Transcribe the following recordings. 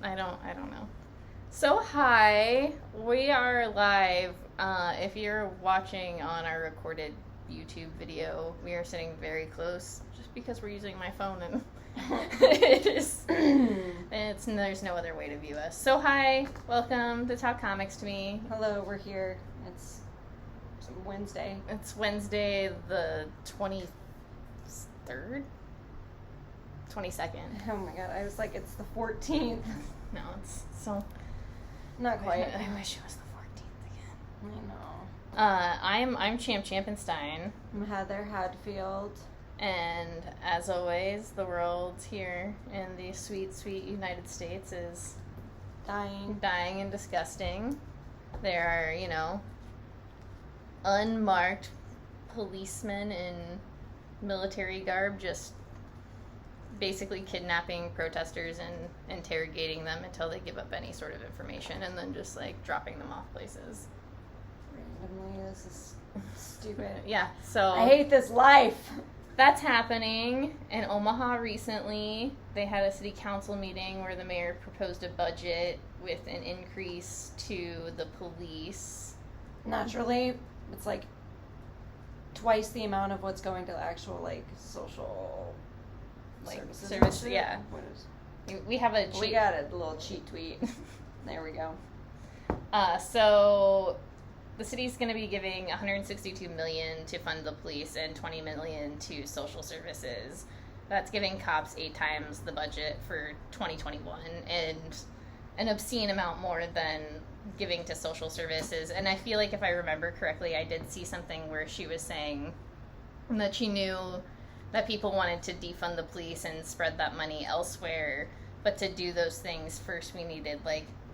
I don't know. So hi, we are live. If you're watching on our recorded YouTube video, we are sitting very close just because we're using my phone and there's no other way to view us. So hi, welcome to Talk Comics to Me. Hello, we're here. It's Wednesday. It's Wednesday the 23rd? 22nd. Oh my god, I was like, it's the 14th. No, it's so... Not quite. I wish it was the 14th again. I know. I'm Champienstein. I'm Heather Hadfield. And as always, the world here in the sweet, sweet United States is Dying and disgusting. There are, unmarked policemen in military garb just basically kidnapping protesters and interrogating them until they give up any sort of information and then just, dropping them off places. Randomly, this is stupid. Yeah, so... I hate this life! That's happening in Omaha recently. They had a city council meeting where the mayor proposed a budget with an increase to the police. Naturally, it's twice the amount of what's going to the actual, social... service, yeah. What is... We have a cheat. We got a little cheat tweet. There we go. So the city's going to be giving $162 million to fund the police and $20 million to social services. That's giving cops 8 times the budget for 2021 and an obscene amount more than giving to social services. And I feel like if I remember correctly, I did see something where she was saying that she knew that people wanted to defund the police and spread that money elsewhere, but to do those things, first we needed,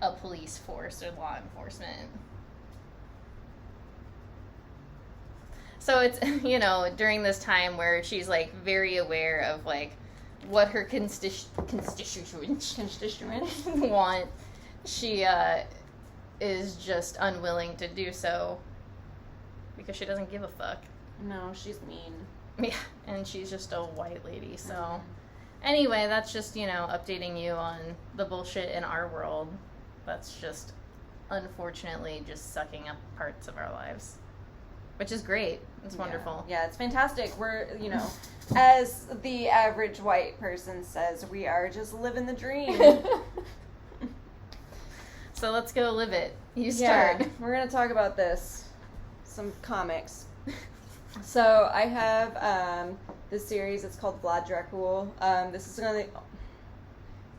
a police force or law enforcement. So it's, during this time where she's, very aware of, what her constituents want, she is just unwilling to do so because she doesn't give a fuck. No, she's mean. Yeah, and she's just a white lady, so... Anyway, that's just, updating you on the bullshit in our world. That's just, unfortunately, just sucking up parts of our lives. Which is great. It's wonderful. Yeah, it's fantastic. We're, as the average white person says, we are just living the dream. So let's go live it. You start. Yeah, we're going to talk about this. Some comics. So I have this series. It's called Vlad Dracul. This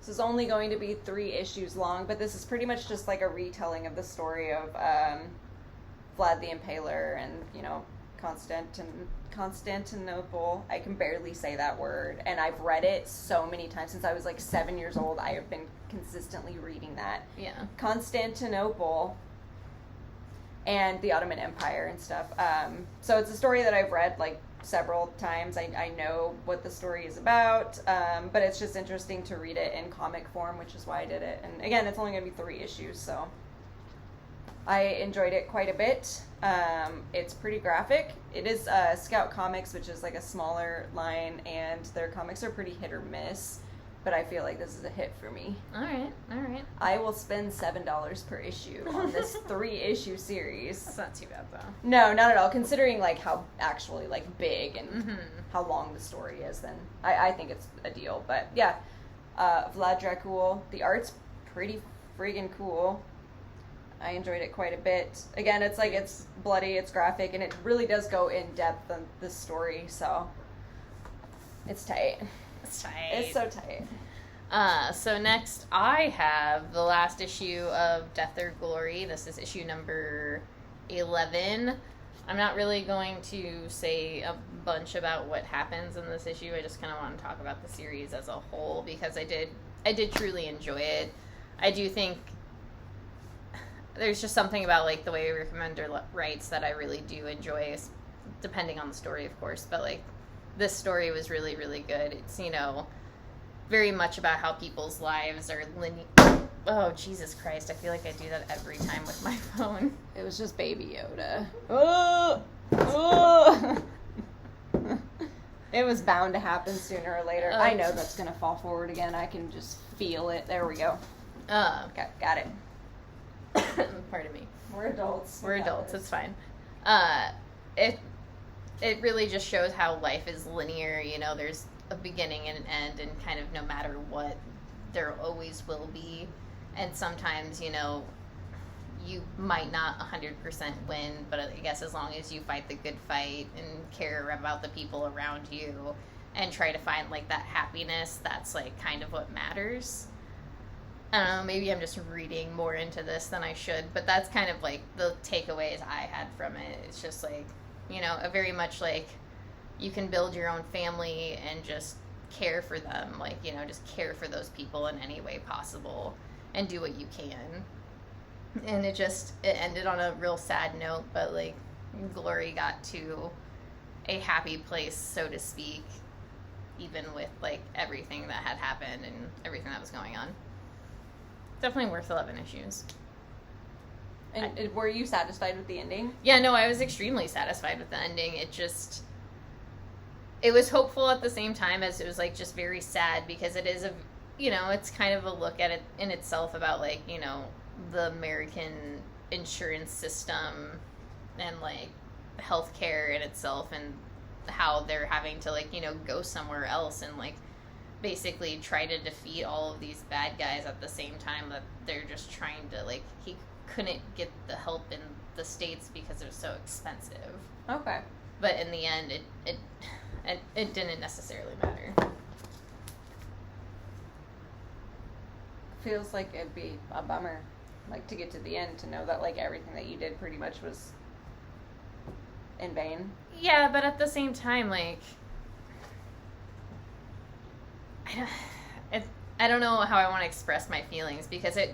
is only going to be 3 issues long, but this is pretty much just a retelling of the story of Vlad the Impaler and Constantinople. I can barely say that word, and I've read it so many times since I was 7 years old. I have been consistently reading that. Yeah. Constantinople. And the Ottoman Empire and stuff. So it's a story that I've read, several times. I know what the story is about, but it's just interesting to read it in comic form, which is why I did it. And again, it's only going to be 3 issues, so I enjoyed it quite a bit. It's pretty graphic. It is Scout Comics, which is a smaller line, and their comics are pretty hit or miss. But I feel like this is a hit for me. All right. I will spend $7 per issue on this 3-issue series. That's not too bad, though. No, not at all. Considering, how actually, big and how long the story is, then I think it's a deal. But, yeah, Vlad Dracul. The art's pretty friggin' cool. I enjoyed it quite a bit. Again, it's bloody, it's graphic, and it really does go in depth on this story, so it's tight. It's tight. It's so tight. So next I have the last issue of Death or Glory. This is issue number 11. I'm not really going to say a bunch about what happens in this issue. I just kind of want to talk about the series as a whole because I did truly enjoy it. I do think there's just something about the way Recommender writes that I really do enjoy, depending on the story, of course, but this story was really, really good. It's, very much about how people's lives are Oh, Jesus Christ. I feel like I do that every time with my phone. It was just Baby Yoda. Oh! Oh! It was bound to happen sooner or later. I know that's going to fall forward again. I can just feel it. There we go. Okay, got it. Pardon me. We're adults. We're adults. It's fine. It really just shows how life is linear. You know, there's a beginning and an end, and kind of no matter what, there always will be. And sometimes, you know, you might not 100% win, but I guess as long as you fight the good fight and care about the people around you and try to find, like, that happiness, that's, like, kind of what matters. I don't know, maybe I'm just reading more into this than I should, but that's kind of, like, the takeaways I had from it. It's just, like, you know, a very much, like, you can build your own family and just care for them. Like, you know, just care for those people in any way possible and do what you can. And it ended on a real sad note, but, like, Glory got to a happy place, so to speak, even with, like, everything that had happened and everything that was going on. Definitely worth 11 issues. And were you satisfied with the ending? Yeah, no, I was extremely satisfied with the ending. It was hopeful at the same time as it was, like, just very sad, because it is you know, it's kind of a look at it in itself about, like, you know, the American insurance system and, like, healthcare in itself, and how they're having to, like, you know, go somewhere else and, like, basically try to defeat all of these bad guys at the same time that they're just trying to, like, he couldn't get the help in the States because it was so expensive. Okay. But in the end, it didn't necessarily matter. Feels like it'd be a bummer, like, to get to the end to know that, like, everything that you did pretty much was in vain. Yeah, but at the same time, like, I don't know how I want to express my feelings, because it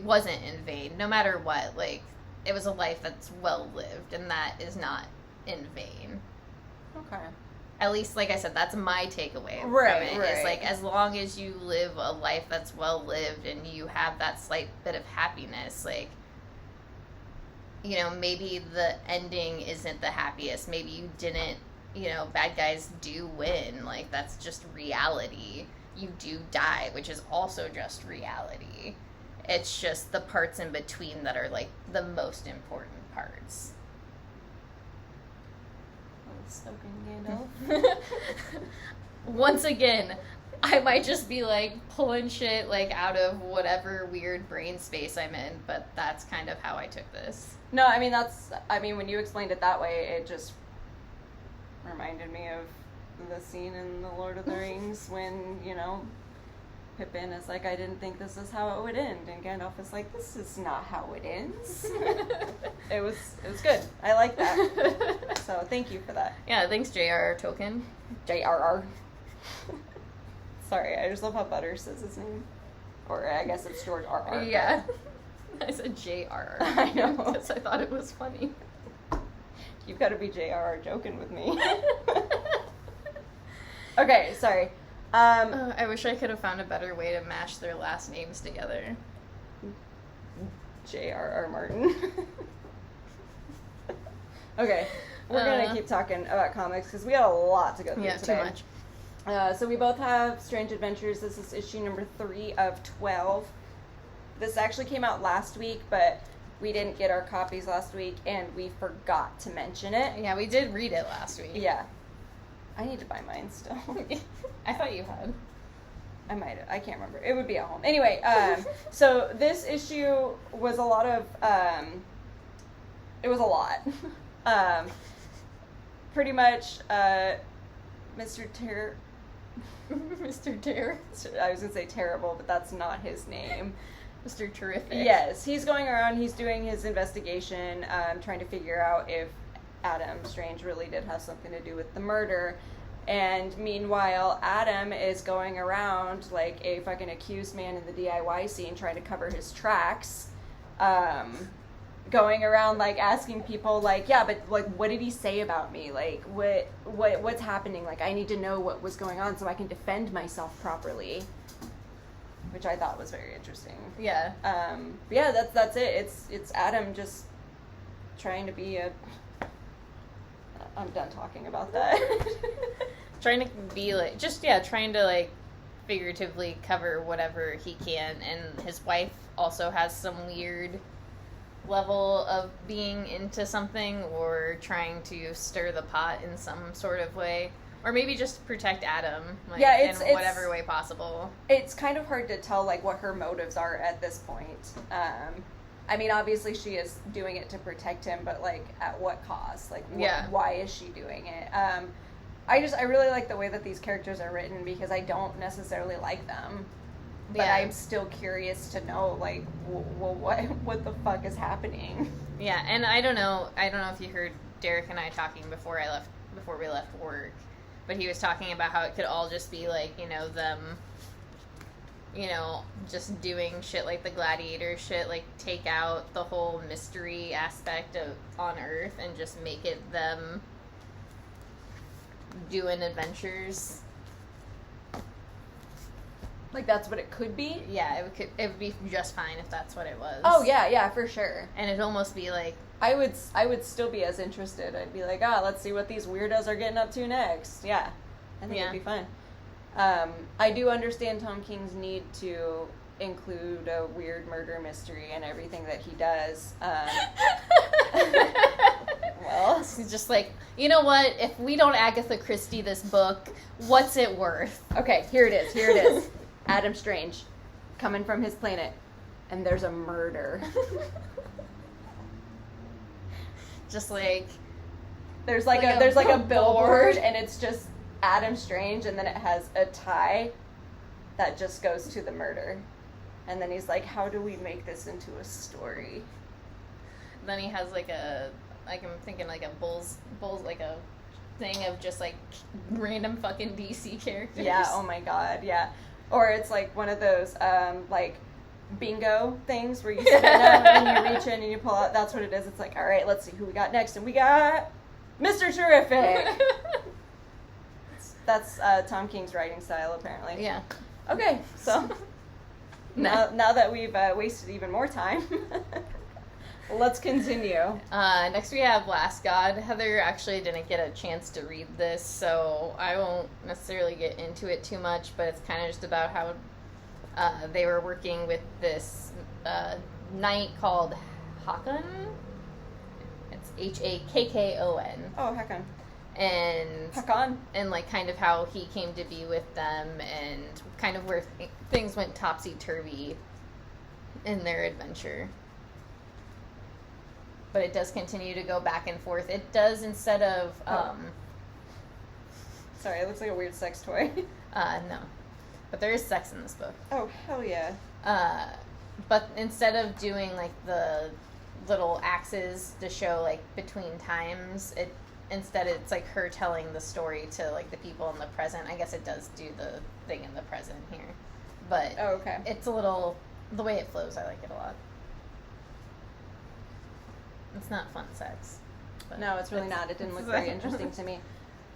wasn't in vain. No matter what, like, it was a life that's well lived, and that is not in vain. Okay. At least, like I said, that's my takeaway from it. Right. Is, like, as long as you live a life that's well lived and you have that slight bit of happiness, like, you know, maybe the ending isn't the happiest. Maybe you didn't, you know, bad guys do win. Like, that's just reality. You do die, which is also just reality. It's just the parts in between that are, like, the most important parts. Spoken Gandalf. Once again, I might just be, like, pulling shit, like, out of whatever weird brain space I'm in, but that's kind of how I took this. No, I mean, when you explained it that way, it just reminded me of the scene in The Lord of the Rings when, you know, Pippin is like, I didn't think this is how it would end, and Gandalf is like, this is not how it ends. It was good. I like that. So thank you for that. Yeah, thanks, J.R.R. Tolkien. J.R.R. Sorry, I just love how Butters says his name. Or I guess it's George R.R. Yeah. I said J.R.R. I know. Because I thought it was funny. You've got to be J.R.R. joking with me. Okay, sorry. I wish I could have found a better way to mash their last names together. J.R.R. Martin. Okay, we're going to keep talking about comics because we got a lot to go through today. Yeah, too much. So we both have Strange Adventures. This is issue number 3 of 12. This actually came out last week, but we didn't get our copies last week, and we forgot to mention it. Yeah, we did read it last week. Yeah. I need to buy mine still. I thought you had. I might have. I can't remember. It would be at home. Anyway, so this issue was a lot of, it was a lot. Pretty much, Mr. Mr. Terror. I was going to say terrible, but that's not his name. Mr. Terrific. Yes, he's going around, he's doing his investigation, trying to figure out if Adam Strange really did have something to do with the murder. And meanwhile, Adam is going around like a fucking accused man in the DIY scene trying to cover his tracks. Going around like asking people like, yeah, but like what did he say about me? Like what's happening? Like I need to know what was going on so I can defend myself properly. Which I thought was very interesting. Yeah. But yeah, that's it. It's Adam just trying to be a... I'm done talking about that. Trying to be like, just, yeah, trying to like figuratively cover whatever he can, and his wife also has some weird level of being into something or trying to stir the pot in some sort of way, or maybe just protect Adam, like, in whatever way possible. It's kind of hard to tell, like, what her motives are at this point. I mean, obviously she is doing it to protect him, but, like, at what cost? Like, why is she doing it? I really like the way that these characters are written, because I don't necessarily like them. But I'm still curious to know, like, well, what the fuck is happening? Yeah, and I don't know if you heard Derek and I talking before we left work, but he was talking about how it could all just be, like, you know, them, you know, just doing shit like the gladiator shit, like, take out the whole mystery aspect of on Earth and just make it them doing adventures. Like, that's what it could be? Yeah, it would be just fine if that's what it was. Oh, yeah, for sure. And it'd almost be like... I would still be as interested. I'd be like, let's see what these weirdos are getting up to next. Yeah. I think it'd be fun. I do understand Tom King's need to include a weird murder mystery in everything that he does. Well, he's just like, you know what? If we don't Agatha Christie this book, what's it worth? Okay, here it is. Adam Strange, coming from his planet, and there's a murder. Just like there's a billboard, and it's just Adam Strange, and then it has a tie that just goes to the murder, and then he's like, how do we make this into a story? And then he has like I'm thinking like a bulls like a thing of just like random fucking DC characters. Yeah. Oh my god. Yeah. Or it's like one of those, like, bingo things where you spin them and you reach in and you pull out. That's what it is. It's like, all right, let's see who we got next. And we got Mr. Terrific. That's Tom King's writing style, apparently. Yeah. Okay, so now that we've wasted even more time, let's continue. Next we have Last God. Heather actually didn't get a chance to read this, so I won't necessarily get into it too much, but it's kind of just about how they were working with this knight called Hakon. It's Hakkon. Oh, Hakon. And Hakon. And like kind of how he came to be with them, and kind of where things went topsy-turvy in their adventure. But it does continue to go back and forth. It does, instead of... Sorry, it looks like a weird sex toy. No. But there is sex in this book. Oh, hell yeah. But instead of doing, like, the little axes to show, like, between times, instead it's, like, her telling the story to, like, the people in the present. I guess it does do the thing in the present here. But it's a little... The way it flows, I like it a lot. It's not fun sex. No, it's really not. It didn't look very interesting to me.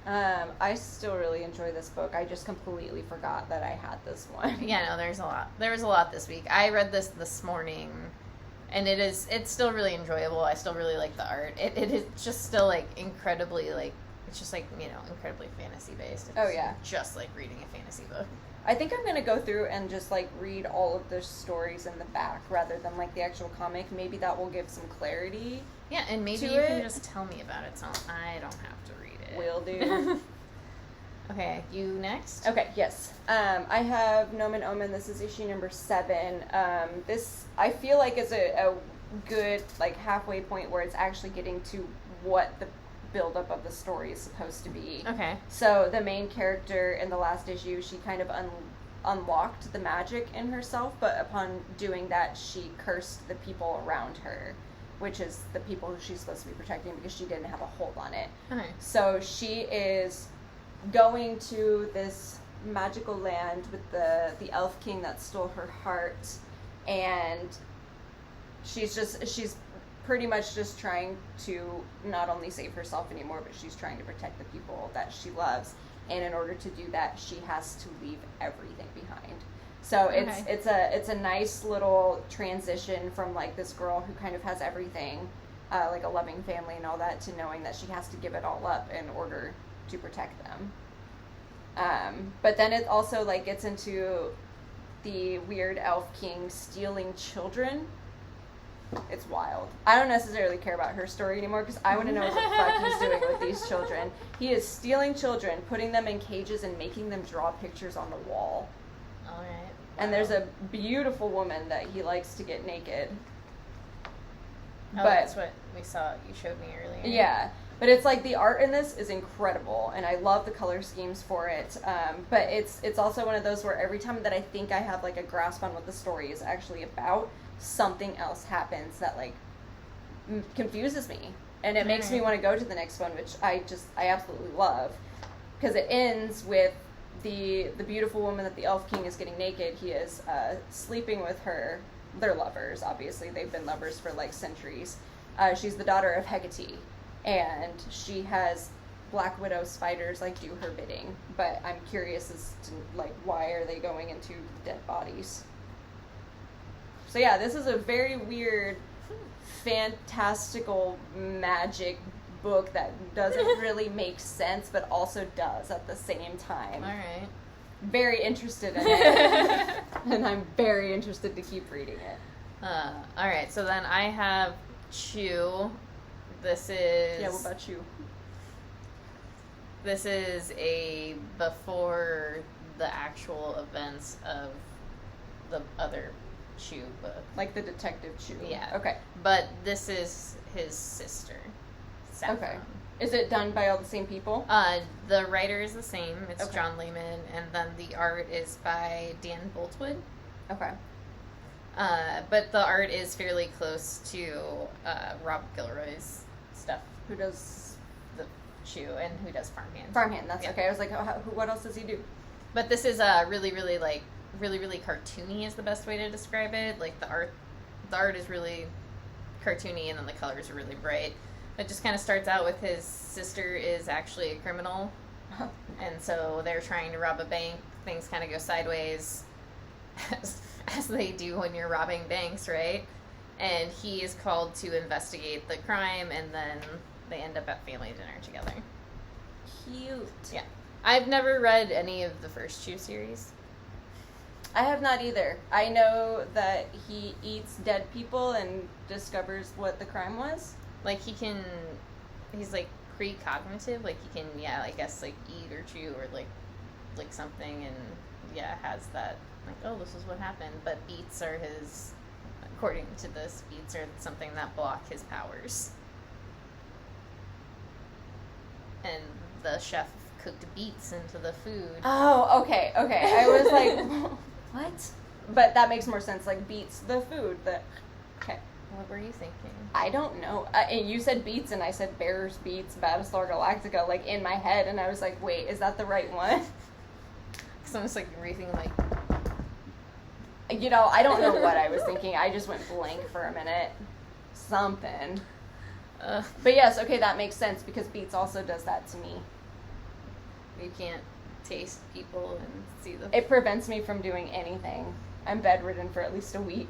I still really enjoy this book. I just completely forgot that I had this one. Yeah, no, there's a lot. There was a lot this week. I read this morning, and it's still really enjoyable. I still really like the art. It is just still, like, incredibly, like, it's just, like, you know, incredibly fantasy based. It's just like reading a fantasy book. I think I'm going to go through and just, like, read all of the stories in the back rather than, like, the actual comic. Maybe that will give some clarity. Yeah, and maybe you can just tell me about it so I don't have to read it. Will do. Okay, you next? Okay, yes. I have Mahnomen Omen. This is issue number 7. This, I feel like, is a good, like, halfway point where it's actually getting to what the buildup of the story is supposed to be. Okay. So the main character in the last issue, she kind of unlocked the magic in herself, but upon doing that, she cursed the people around her, which is the people who she's supposed to be protecting, because she didn't have a hold on it. Okay. So she is going to this magical land with the elf king that stole her heart, and she's pretty much just trying to not only save herself anymore, but she's trying to protect the people that she loves. And in order to do that, she has to leave everything behind. So it's a nice little transition from, like, this girl who kind of has everything, like a loving family and all that, to knowing that she has to give it all up in order to protect them. But then it also like gets into the weird elf king stealing children. It's wild. I don't necessarily care about her story anymore because I want to know what the fuck he's doing with these children. He is stealing children, putting them in cages, and making them draw pictures on the wall. All right. And there's a beautiful woman that he likes to get naked. Oh, that's what we saw. You showed me earlier. Yeah. But it's like the art in this is incredible, and I love the color schemes for it. But it's also one of those where every time that I think I have like a grasp on what the story is actually about, something else happens that like confuses me, and it makes me want to go to the next one, which I absolutely love, because it ends with the beautiful woman that the Elf King is getting naked. He is sleeping with her. They're lovers, obviously. They've been lovers for like centuries. She's the daughter of Hecate, and she has Black Widow spiders like do her bidding. But I'm curious as to like why are they going into dead bodies? So yeah, this is a very weird, fantastical magic book that doesn't really make sense, but also does at the same time. All right. Very interested in it, and I'm very interested to keep reading it. All right, so then I have Chew. This is... Yeah, what about you? This is a before the actual events of the other Chew book. Like the Detective Chew. Yeah. Okay. But this is his sister, Saffron. Okay. Is it done by all the same people? The writer is the same. It's Okay. John Lehman, and then the art is by Dan Boltwood. Okay. But the art is fairly close to Rob Gilroy's stuff. Who does the Chew and who does Farmhand. Farmhand? That's Yeah. okay. I was like, what else does he do? But this is really cartoony is the best way to describe it. Like the art is really cartoony, and then the colors are really bright. It just kind of starts out with his sister is actually a criminal, and so they're trying to rob a bank. Things kind of go sideways, as they do when you're robbing banks, right? And he is called to investigate the crime, and then they end up at family dinner together. Cute. Yeah. I've never read any of the first Chew series. I have not either. I know that he eats dead people and discovers what the crime was. Like, he's, like, precognitive. Like, he can, yeah, I guess, like, eat or chew or, like something, and, yeah, has that, like, oh, this is what happened. But beats are his, according to this, beats are something that block his powers. And the chef cooked beets into the food. Oh, okay. I was like, what? But that makes more sense. Like, beets, the food. Okay. What were you thinking? I don't know. And you said beets, and I said Bears Beats, Battlestar Galactica, like, in my head, and I was like, wait, is that the right one? Because I'm just, like, rethinking, like... You know, I don't know what I was thinking. I just went blank for a minute. Something. But yes, okay, that makes sense, because beets also does that to me. You can't taste people and see them. It prevents me from doing anything. I'm bedridden for at least a week.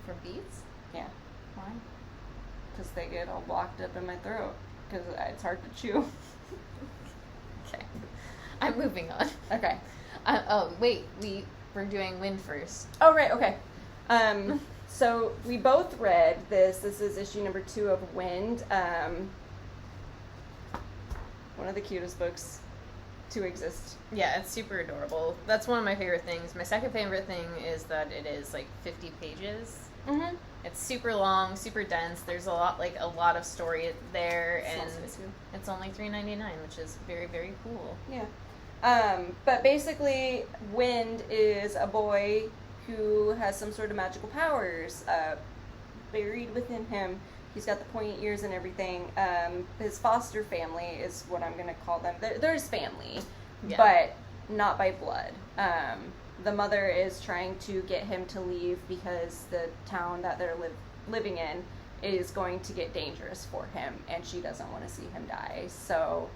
For beets? Yeah. Why? Because they get all blocked up in my throat. Because it's hard to chew. Okay. I'm moving on. Okay. Wait. We're doing Wind first. Oh, right, okay. So we both read this. This is issue number 2 of Wind. One of the cutest books to exist. Yeah, it's super adorable. That's one of my favorite things. My second favorite thing is that it is like 50 pages. Mm-hmm. It's super long, super dense. There's a lot of story there, and it's only $3.99, which is very, very cool. Yeah. But basically, Wind is a boy who has some sort of magical powers buried within him. He's got the pointy ears and everything. His foster family is what I'm going to call them. They're his family, Yeah. but not by blood. The mother is trying to get him to leave because the town that they're living in is going to get dangerous for him, and she doesn't want to see him die. So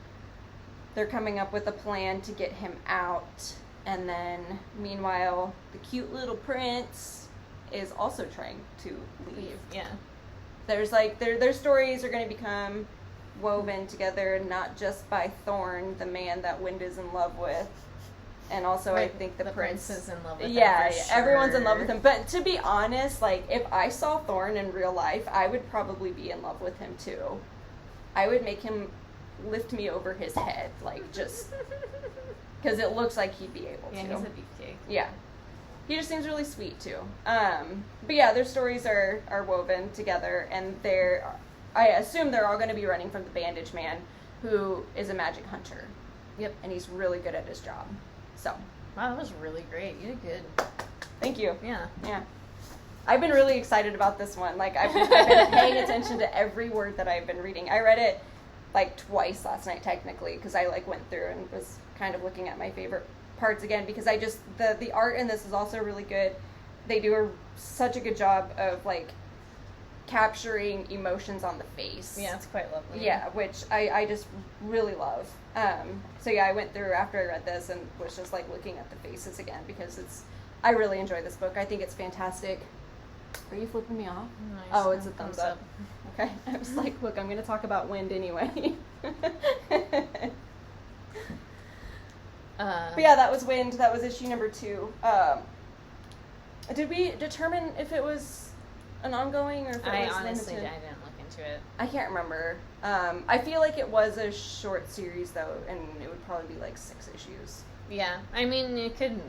they're coming up with a plan to get him out, and then meanwhile, the cute little prince is also trying to leave. Yeah. There's like their stories are going to become woven together not just by Thorn, the man that Wind is in love with, and also I think the prince is in love with him. Yeah, for sure. everyone's in love with him. But to be honest, like, if I saw Thorn in real life, I would probably be in love with him too. I would make him lift me over his head, like, just because it looks like he'd be able to. Yeah, he's a beefcake. Yeah. He just seems really sweet, too. But yeah, their stories are woven together, and I assume they're all going to be running from the Bandage Man, who is a magic hunter. Yep. And he's really good at his job. So. Wow, that was really great. You did good. Thank you. Yeah. Yeah. I've been really excited about this one. Like, I've been paying attention to every word that I've been reading. I read it, like, twice last night, technically, because I, like, went through and was kind of looking at my favorite parts again, because I just, the art in this is also really good. They do such a good job of, like, capturing emotions on the face. Yeah, it's quite lovely. Yeah, which I just really love. So yeah, I went through after I read this and was just, like, looking at the faces again, because I really enjoy this book. I think it's fantastic. Are you flipping me off? Nice. Oh, it's a thumbs up. Okay. I was like, look, I'm going to talk about Wind anyway. But yeah, that was Wind. That was issue number 2. Did we determine if it was an ongoing or if it was honestly limited? I didn't look into it. I can't remember. I feel like it was a short series, though, and it would probably be like 6 issues. Yeah, I mean, it could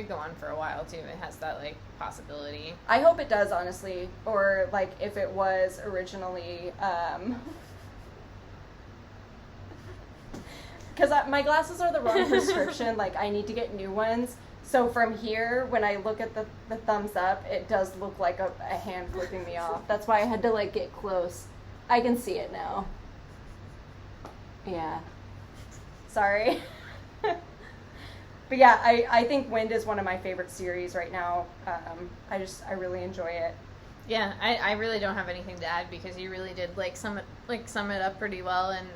go on for a while, too. It has that, like, possibility. I hope it does, honestly. Or, like, if it was originally, because my glasses are the wrong prescription. Like, I need to get new ones. So from here, when I look at the thumbs up, it does look like a hand flipping me off. That's why I had to, like, get close. I can see it now. Yeah. Sorry. But yeah, I think Wind is one of my favorite series right now. I really enjoy it. Yeah, I really don't have anything to add, because you really did, like, sum it up pretty well, and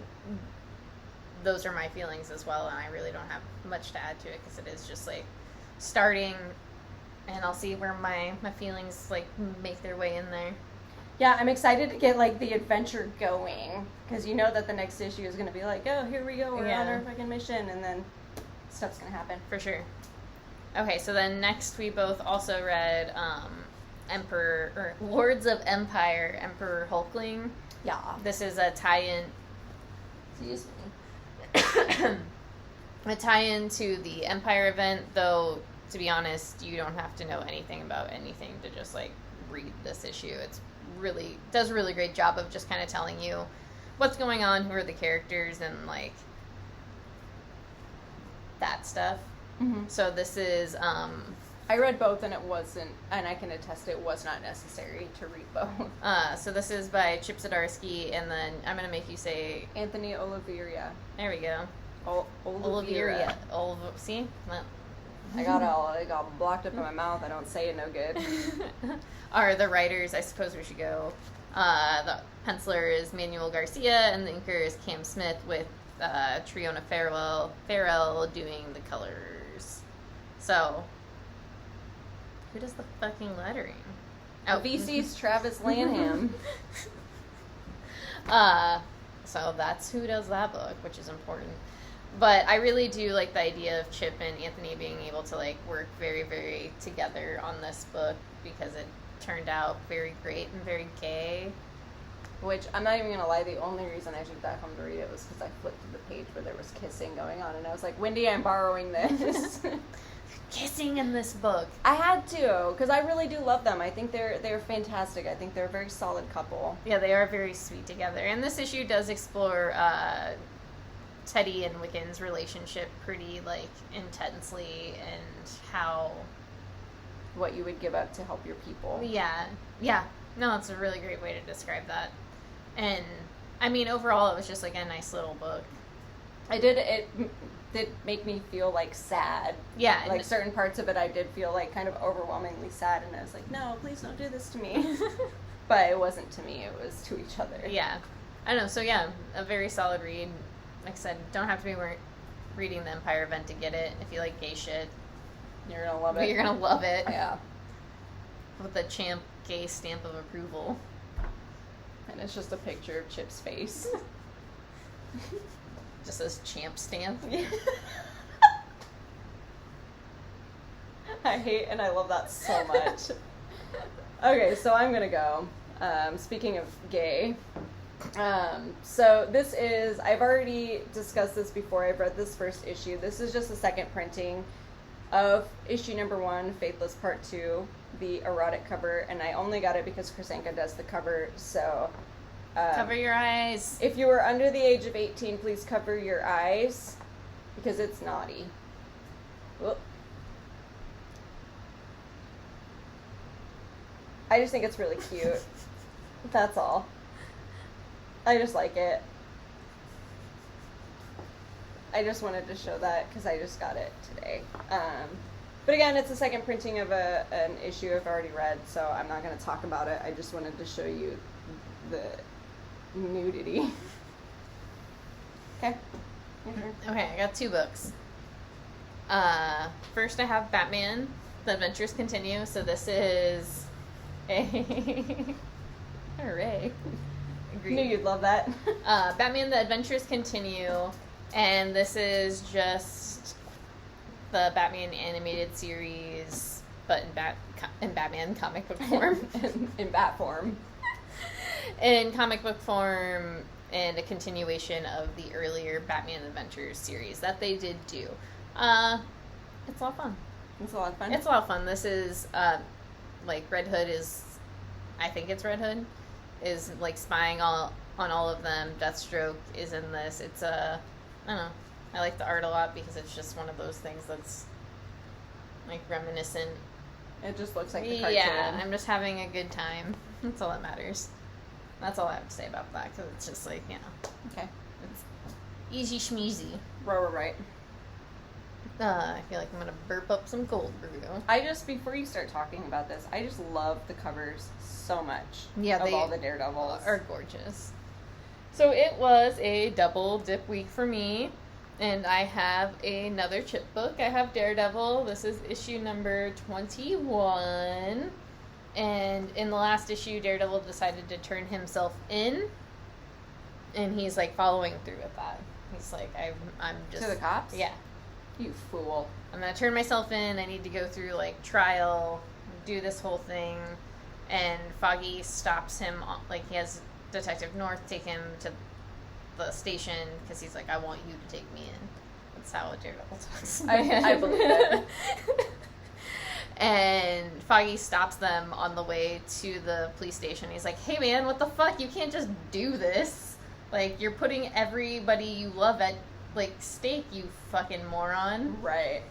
those are my feelings as well, and I really don't have much to add to it, because it is just, like, starting, and I'll see where my feelings, like, make their way in there. Yeah, I'm excited to get, like, the adventure going, because you know that the next issue is going to be like, oh, here we go, we're on our fucking mission, and then stuff's going to happen. For sure. Okay, so then next we both also read Lords of Empire, Emperor Hulkling. Yeah. This is a tie-in. Excuse me. A tie-in to the Empire event, though, to be honest, you don't have to know anything about anything to just, like, read this issue. Does a really great job of just kind of telling you what's going on, who are the characters, and, like, that stuff. Mm-hmm. So this is, I read both, and it wasn't, and I can attest it was not necessary to read both. So this is by Chip Zdarsky, and then I'm going to make you say... Anthony Oliveira. There we go. Oliveira. See? Well. I got blocked up in my mouth. I don't say it no good. Are the writers, I suppose we should go. The penciler is Manuel Garcia, and the inker is Cam Smith, with Triona Farrell doing the colors. So, who does the fucking lettering? Oh, VC's Travis Lanham. So that's who does that book, which is important. But I really do like the idea of Chip and Anthony being able to, like, work very, very together on this book, because it turned out very great and very gay. Which, I'm not even going to lie, the only reason I took that home to read it was because I flipped to the page where there was kissing going on, and I was like, Wendy, I'm borrowing this. Kissing in this book. I had to, because I really do love them. I think they're fantastic. I think they're a very solid couple. Yeah, they are very sweet together. And this issue does explore Teddy and Wiccan's relationship pretty, like, intensely, and how... What you would give up to help your people. Yeah. No, it's a really great way to describe that. And, I mean, overall, it was just, like, a nice little book. It did make me feel, like, sad. Yeah. Like, certain parts of it I did feel, like, kind of overwhelmingly sad, and I was like, no, please don't do this to me. But it wasn't to me, it was to each other. Yeah. I don't know, so yeah, a very solid read. Like I said, don't have to be reading the Empire event to get it. If you like gay shit, you're gonna love it. You're gonna love it. Yeah. With the champ gay stamp of approval. And it's just a picture of Chip's face. Just says champ stamp. I hate and I love that so much. Okay, so I'm gonna go. Speaking of gay, so this is, I've already discussed this before. I've read this first issue. This is just the second printing of issue number 1, Faithless Part 2, the erotic cover, and I only got it because Krisanka does the cover, so... cover your eyes. If you are under the age of 18, please cover your eyes, because it's naughty. Whoop. I just think it's really cute. That's all. I just like it. I just wanted to show that because I just got it today. But again, it's the second printing of an issue I've already read, so I'm not going to talk about it. I just wanted to show you the nudity. Okay. Okay, I got 2 books. First I have Batman, The Adventures Continue, so this is a... Hooray. Agreed. Knew you'd love that. Batman, The Adventures Continue, and this is just the Batman animated series, but in Batman comic book form. in bat form. In comic book form, and a continuation of the earlier Batman Adventures series that they did do. It's a lot of fun. It's a lot of fun. It's a lot of fun. This is, like, Red Hood is, I think it's Red Hood, is, like, spying on all of them. Deathstroke is in this. It's, I don't know. I like the art a lot because it's just one of those things that's, like, reminiscent. It just looks like the cartoon. Yeah, I'm just having a good time. That's all that matters. That's all I have to say about that, because it's just, like, you know. Okay. It's easy schmeezy. Right. I feel like I'm going to burp up some cold brew. Before you start talking about this, I just love the covers so much. Yeah, of all the Daredevils. Are gorgeous. So it was a double dip week for me, and I have another chip book. I have Daredevil. This is issue number 21, and in the last issue, Daredevil decided to turn himself in, and he's, like, following through with that. He's like, I'm just... To the cops? Yeah. You fool. I'm gonna turn myself in. I need to go through, like, trial, do this whole thing, and Foggy stops him. Like, he has Detective North take him to the station because he's like, I want you to take me in. That's how Daredevil talks. I believe it. And Foggy stops them on the way to the police station. He's like, hey man, what the fuck? You can't just do this. Like, you're putting everybody you love at, like, stake, you fucking moron. Right.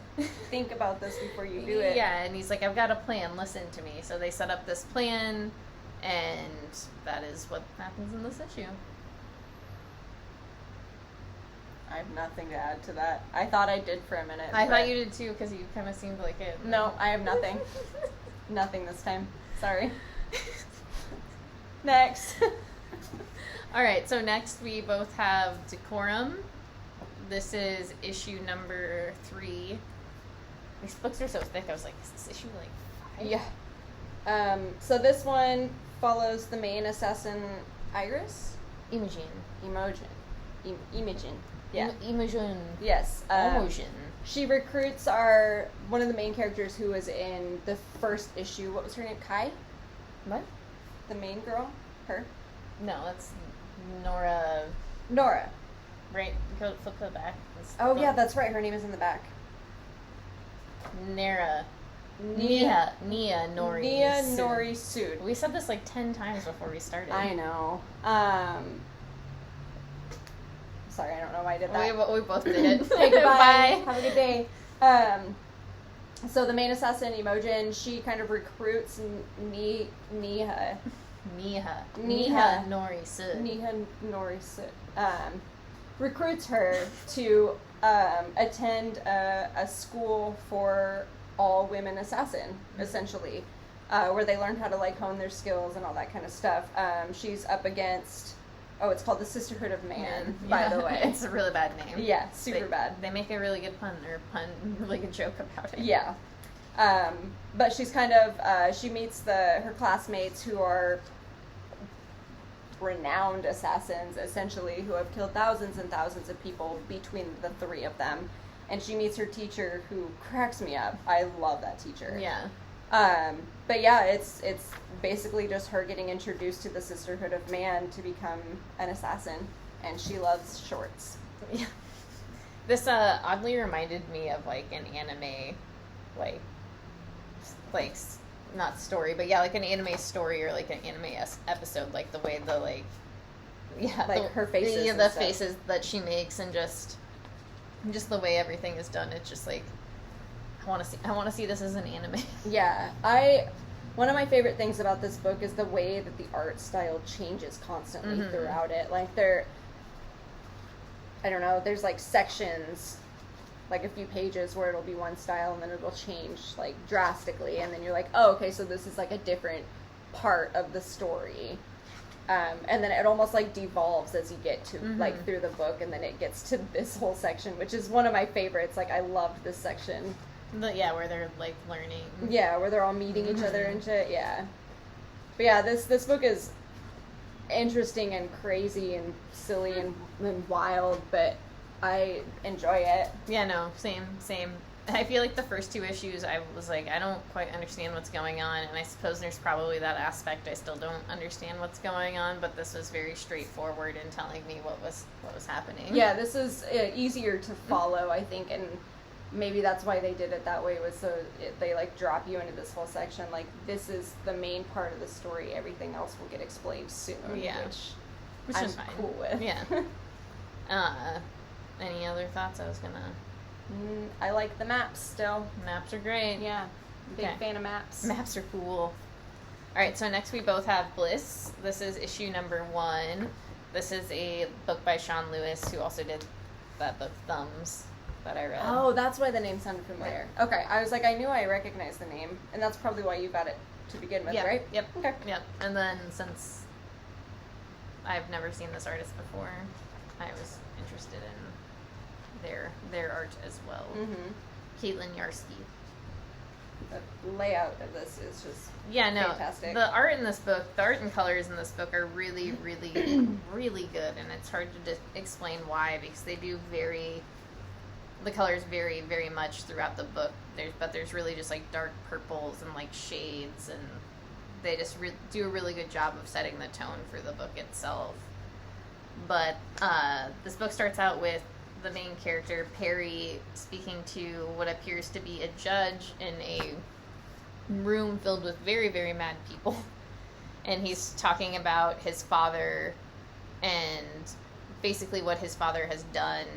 Think about this before you do it. Yeah, and he's like, I've got a plan, listen to me. So they set up this plan, and that is what happens in this issue. I have nothing to add to that. I thought I did for a minute. I thought you did too, because you kind of seemed like it. No, I have nothing. Nothing this time. Sorry. Next. Alright, so next we both have Decorum. This is issue number 3. These books are so thick, I was like, is this issue like 5? Yeah. So this one follows the main assassin, Iris? Imogen. Imogen. Yeah. Imogen. Yes. Imogen. She recruits one of the main characters who was in the first issue. What was her name? Kai? What? The main girl? Her? No, that's Nora. Right, go flip to the back. Yeah, that's right. Her name is in the back. Nia Nori. Nia Nori Sood. We said this like 10 times before we started. I know. Sorry, I don't know why I did that. We both did it. Okay, goodbye. Bye. Have a good day. So the main assassin, Imogen, she kind of recruits Nia Nori Sood. Nia Nori Sood. Recruits her to attend a school for all women assassin, essentially, where they learn how to, like, hone their skills and all that kind of stuff. She's up against, it's called the Sisterhood of Man, by the way. It's a really bad name. Yeah, super bad. They make a really good really good joke about it. Yeah. But she's kind of, she meets her classmates who are renowned assassins, essentially, who have killed thousands and thousands of people between the three of them. And she meets her teacher, who cracks me up. I love that teacher. Yeah. But yeah, it's basically just her getting introduced to the Sisterhood of Man to become an assassin, and she loves shorts. Yeah. This oddly reminded me of like an anime, like not story, but yeah, like an anime story or like an anime episode, like the way the like, yeah, like her faces, the faces that she makes, and just the way everything is done. It's just like I want to see this as an anime. Yeah, one of my favorite things about this book is the way that the art style changes constantly throughout it. Like I don't know, there's like sections, like a few pages where it'll be one style and then it'll change like drastically, and then you're like, oh, okay, so this is like a different part of the story. And then it almost like devolves as you get to like through the book, and then it gets to this whole section, which is one of my favorites. Like I loved this section. Where they're like learning. Yeah, where they're all meeting each other and shit. Yeah. But yeah, this book is interesting and crazy and silly and wild, but I enjoy it. Yeah, no, same. I feel like the first two issues, I was like, I don't quite understand what's going on, and I suppose there's probably that aspect I still don't understand what's going on, but this was very straightforward in telling me what was happening. Yeah, this is easier to follow, I think, and maybe that's why they did it that way, was so they like drop you into this whole section, like this is the main part of the story, everything else will get explained soon. Yeah, which I'm is fine. Cool with. Yeah. Any other thoughts? I like the maps still. Maps are great. Yeah, big fan of maps. Maps are cool. Alright, so next we both have Bliss. This is issue number 1. This is a book by Sean Lewis, who also did that book Thumbs that I read. Oh, that's why the name sounded familiar. Okay, I was like, I knew I recognized the name, and that's probably why you got it to begin with, right? Yep. Okay. Yep. And then since I've never seen this artist before, I was interested in their art as well. Caitlin Yarsky. The layout of this is just fantastic. The art and colors in this book are really, really, really good, and it's hard to explain why, because they do the colors vary very much throughout the book. There's really just like dark purples and like shades, and they just do a really good job of setting the tone for the book itself. But this book starts out with the main character, Perry, speaking to what appears to be a judge in a room filled with very, very mad people. And he's talking about his father and basically what his father has done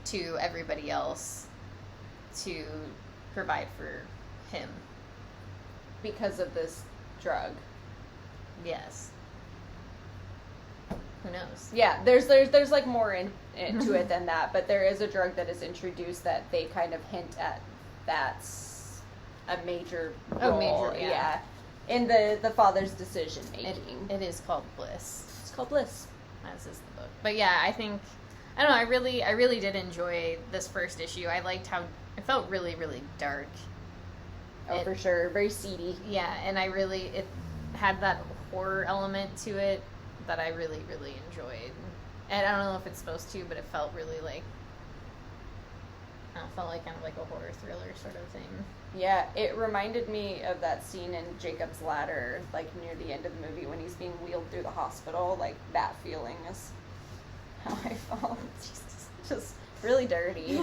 to everybody else to provide for him. Because of this drug. Yes. Who knows? Yeah, there's like more into it than that, but there is a drug that is introduced that they kind of hint at. That's a major role. Yeah. In the father's decision making. It is called Bliss. It's called Bliss. As is the book. But yeah, I don't know, I really did enjoy this first issue. I liked how it felt really, really dark. For sure. Very seedy. Yeah, and it had that horror element to it that I really, really enjoyed. And I don't know if it's supposed to, but it felt really like, felt like kind of like a horror thriller sort of thing. Yeah, it reminded me of that scene in Jacob's Ladder, like near the end of the movie when he's being wheeled through the hospital. Like that feeling is how I felt. Just really dirty.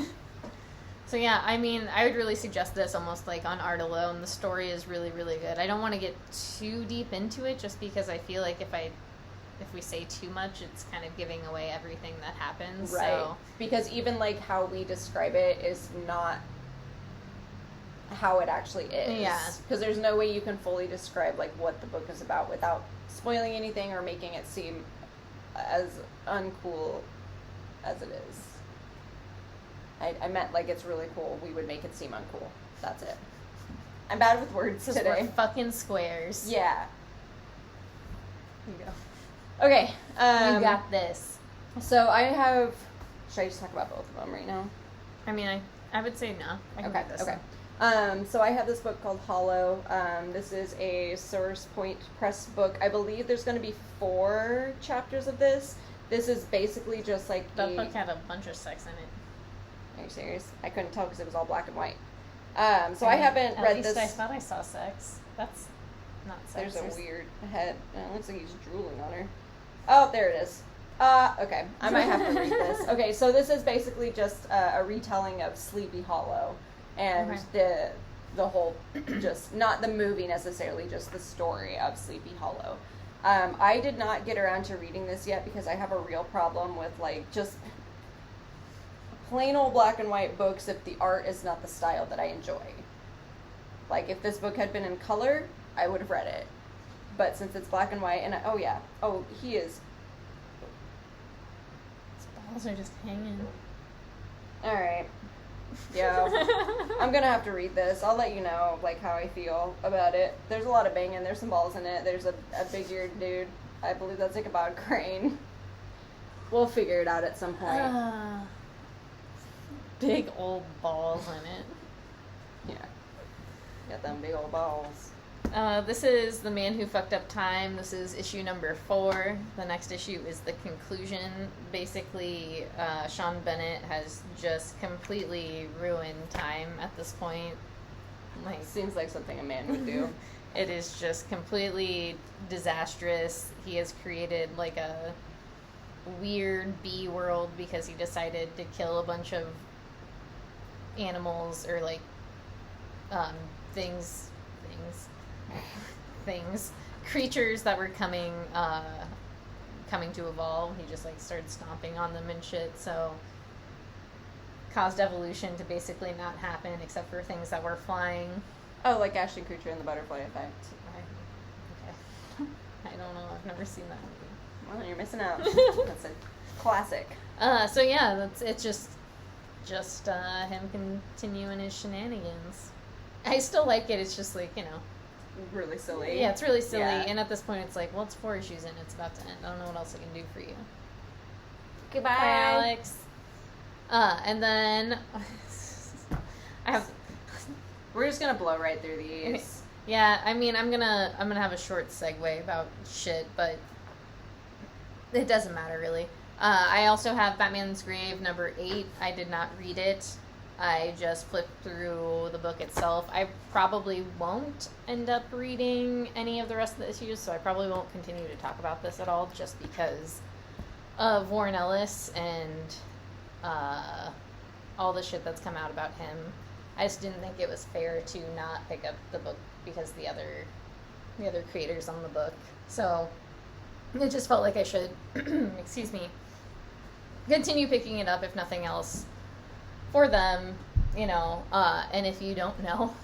So yeah, I mean, I would really suggest this almost like on art alone. The story is really, really good. I don't want to get too deep into it just because I feel like if we say too much, it's kind of giving away everything that happens. Right. So. Because even like how we describe it is not how it actually is. Yeah. Because there's no way you can fully describe like what the book is about without spoiling anything or making it seem as uncool as it is. I meant like it's really cool. We would make it seem uncool. That's it. I'm bad with words today. We're fucking squares. Yeah. Here you go. Okay. You got this. So I have... Should I just talk about both of them right now? I mean, I would say no. I can do this. Okay. So I have this book called Hollow. This is a Source Point Press book. I believe there's going to be 4 chapters of this. This is basically just like That book had a bunch of sex in it. Are you serious? I couldn't tell because it was all black and white. So I haven't read this. At least I thought I saw sex. That's not sex. There's a weird head. It looks like he's drooling on her. Oh, there it is. Okay. I might have to read this. Okay, so this is basically just a retelling of Sleepy Hollow. And the whole, just, not the movie necessarily, just the story of Sleepy Hollow. I did not get around to reading this yet because I have a real problem with, like, just plain old black and white books if the art is not the style that I enjoy. Like, if this book had been in color, I would have read it. But since it's black and white, and he is. His balls are just hanging. Alright. Yeah. I'm gonna have to read this. I'll let you know, like, how I feel about it. There's a lot of banging. There's some balls in it. There's a big-eared dude. I believe that's Ichabod Crane. We'll figure it out at some point. Big old balls in it. Yeah. Got them big old balls. This is The Man Who Fucked Up Time. This is issue number 4. The next issue is the conclusion. Basically, Sean Bennett has just completely ruined time at this point. Like, seems like something a man would do. It is just completely disastrous. He has created like a weird bee world because he decided to kill a bunch of animals or like creatures that were coming to evolve. He just like started stomping on them and shit, so caused evolution to basically not happen except for things that were flying. Oh, like Ashton Kutcher and the Butterfly Effect. Okay. I don't know. I've never seen that movie. Well, you're missing out. That's a classic. So yeah, it's just him continuing his shenanigans. I still like it. It's just like, really silly. Yeah, it's really silly. Yeah. And at this point, it's like, well, it's 4 issues in. It's about to end. I don't know what else I can do for you. Goodbye, Bye, Alex. And then we're just gonna blow right through these. Yeah, I mean, I'm gonna have a short segue about shit, but it doesn't matter really. I also have Batman's Grave number 8. I did not read it. I just flipped through the book itself. I probably won't end up reading any of the rest of the issues, so I probably won't continue to talk about this at all, just because of Warren Ellis and all the shit that's come out about him. I just didn't think it was fair to not pick up the book because the other creators on the book. So it just felt like I should, excuse me, continue picking it up if nothing else for them, and if you don't know,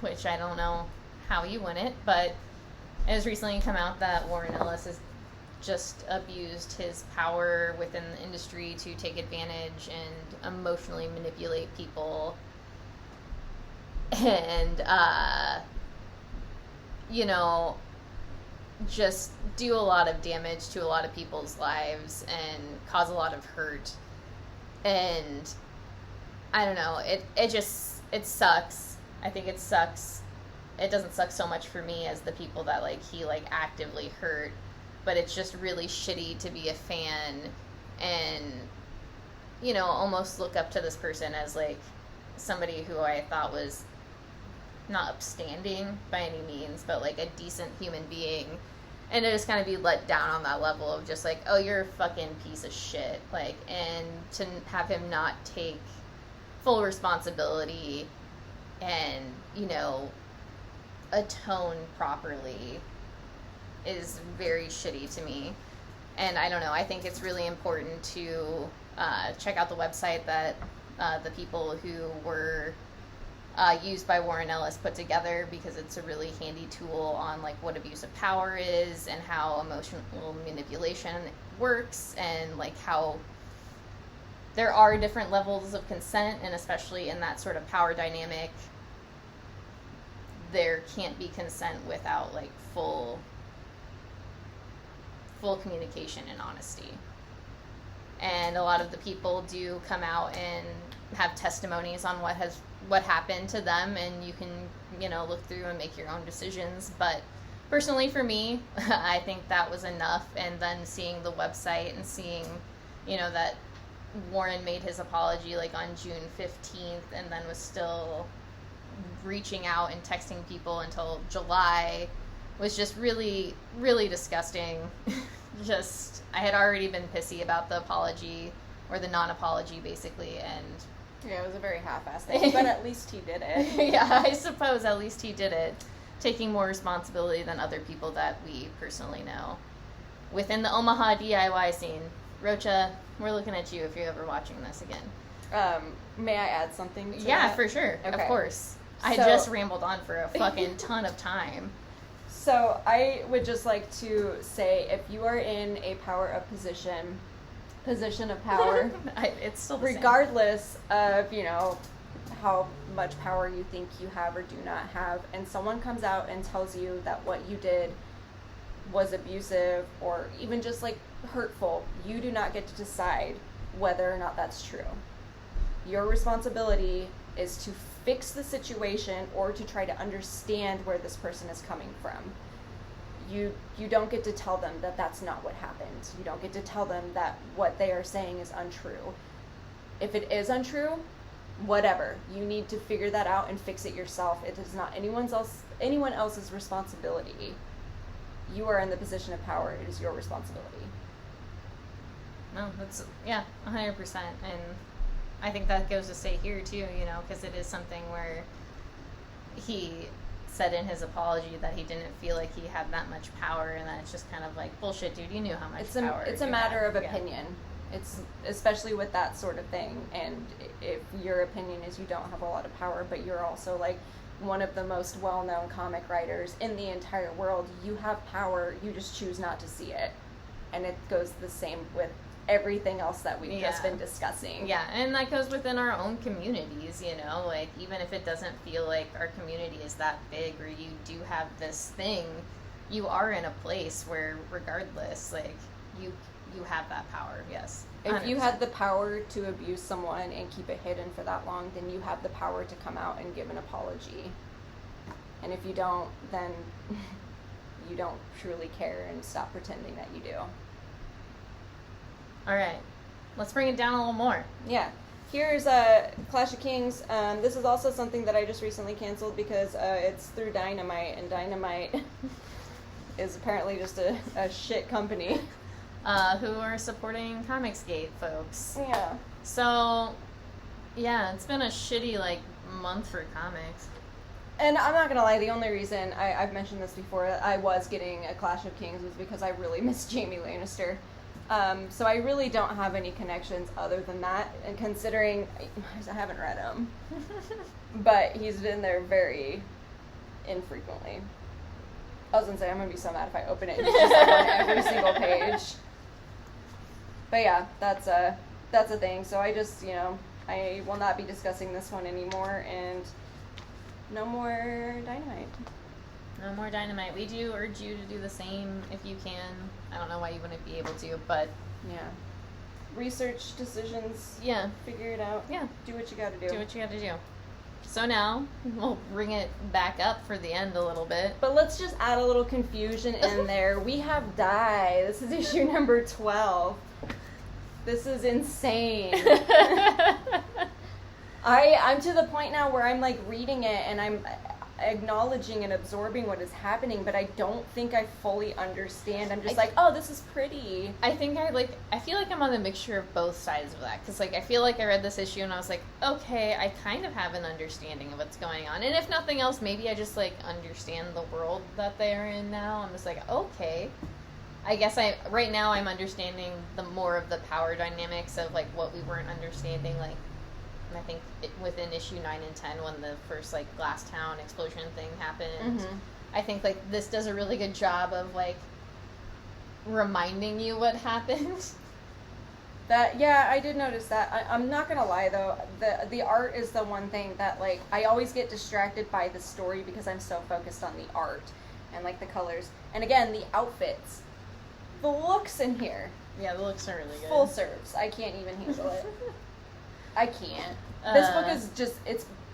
which I don't know how you win it, but it has recently come out that Warren Ellis has just abused his power within the industry to take advantage and emotionally manipulate people and, just do a lot of damage to a lot of people's lives and cause a lot of hurt. And I don't know, it sucks. I think it sucks. It doesn't suck so much for me as the people that he actively hurt, but it's just really shitty to be a fan and almost look up to this person as somebody who I thought was not upstanding by any means, but a decent human being, and to just kind of be let down on that level of just oh, you're a fucking piece of shit, and to have him not take full responsibility and atone properly is very shitty to me. And I don't know, I think it's really important to check out the website that the people who were used by Warren Ellis put together, because it's a really handy tool on what abuse of power is and how emotional manipulation works, and how there are different levels of consent, and especially in that sort of power dynamic, there can't be consent without full communication and honesty. And a lot of the people do come out and have testimonies on what what happened to them, and you can, look through and make your own decisions. But personally for me, I think that was enough. And then seeing the website and seeing, that Warren made his apology like on June 15th and then was still reaching out and texting people until July was just really, really disgusting. I had already been pissy about the apology, or the non-apology, basically, and... Yeah, it was a very half-assed thing, but at least he did it. Yeah, I suppose at least he did it, taking more responsibility than other people that we personally know. Within the Omaha DIY scene, Rocha, we're looking at you if you're ever watching this again. May I add something to Yeah, that? for sure, Okay. of course. I just rambled on for a fucking ton of time. So I would just like to say, if you are in a position of power, It's still the same. regardless of, how much power you think you have or do not have, and someone comes out and tells you that what you did was abusive or even just like hurtful, you do not get to decide whether or not that's true. Your responsibility is to fix the situation or to try to understand where this person is coming from. You don't get to tell them that that's not what happened. You don't get to tell them that what they are saying is untrue. If it is untrue, whatever. You need to figure that out and fix it yourself. It is not anyone else's responsibility. You are in the position of power. It is your responsibility. No, that's, 100%. And I think that goes to say here, too, because it is something where he said in his apology that he didn't feel like he had that much power, and that it's just kind of like, bullshit, dude, you knew how much power It's a matter of opinion. It's especially with that sort of thing, and if your opinion is you don't have a lot of power, but you're also like one of the most well-known comic writers in the entire world, you have power, you just choose not to see it. And it goes the same with everything else that we've just been discussing. Yeah, and that goes within our own communities, like, even if it doesn't feel like our community is that big, or you do have this thing, you are in a place where, regardless, like, you have that power, yes. 100%. If you had the power to abuse someone and keep it hidden for that long, then you have the power to come out and give an apology. And if you don't, then you don't truly care, and stop pretending that you do. All right, let's bring it down a little more. Yeah. Here's Clash of Kings. This is also something that I just recently canceled because it's through Dynamite, and Dynamite is apparently just a shit company. Who are supporting Comicsgate folks. Yeah. So, yeah, it's been a shitty, month for comics. And I'm not going to lie, the only reason, I've mentioned this before, I was getting a Clash of Kings was because I really miss Jaime Lannister. So I really don't have any connections other than that, and considering I haven't read him, but he's been there very infrequently. I was gonna say, I'm gonna be so mad if I open it and it's just on every single page. But yeah, that's a thing. So I just, I will not be discussing this one anymore, and no more Dynamite. No more Dynamite. We do urge you to do the same if you can. I don't know why you wouldn't be able to, but... Yeah. Research decisions. Yeah. Figure it out. Yeah. Do what you gotta do. Do what you gotta do. So now, we'll bring it back up for the end a little bit. But let's just add a little confusion in there. We have Die. This is issue number 12. This is insane. I'm to the point now where I'm reading it and I'm acknowledging and absorbing what is happening, but I don't think I fully understand. I'm just oh, this is pretty. I think I feel like I'm on the mixture of both sides of that, because I feel like I read this issue and I was like, okay, I kind of have an understanding of what's going on, and if nothing else, maybe I just understand the world that they are in now. I'm just okay, I guess right now I'm understanding the more of the power dynamics of what we weren't understanding, I think within issue 9 and 10, when the first Glass Town explosion thing happened, Mm-hmm. I think this does a really good job of reminding you what happened. I did notice that. I'm not gonna lie though, the art is the one thing that I always get distracted by the story because I'm so focused on the art and the colors, and again the outfits, the looks in here. Yeah, the looks are really good. Full serves. I can't even handle it. I can't. This book is just,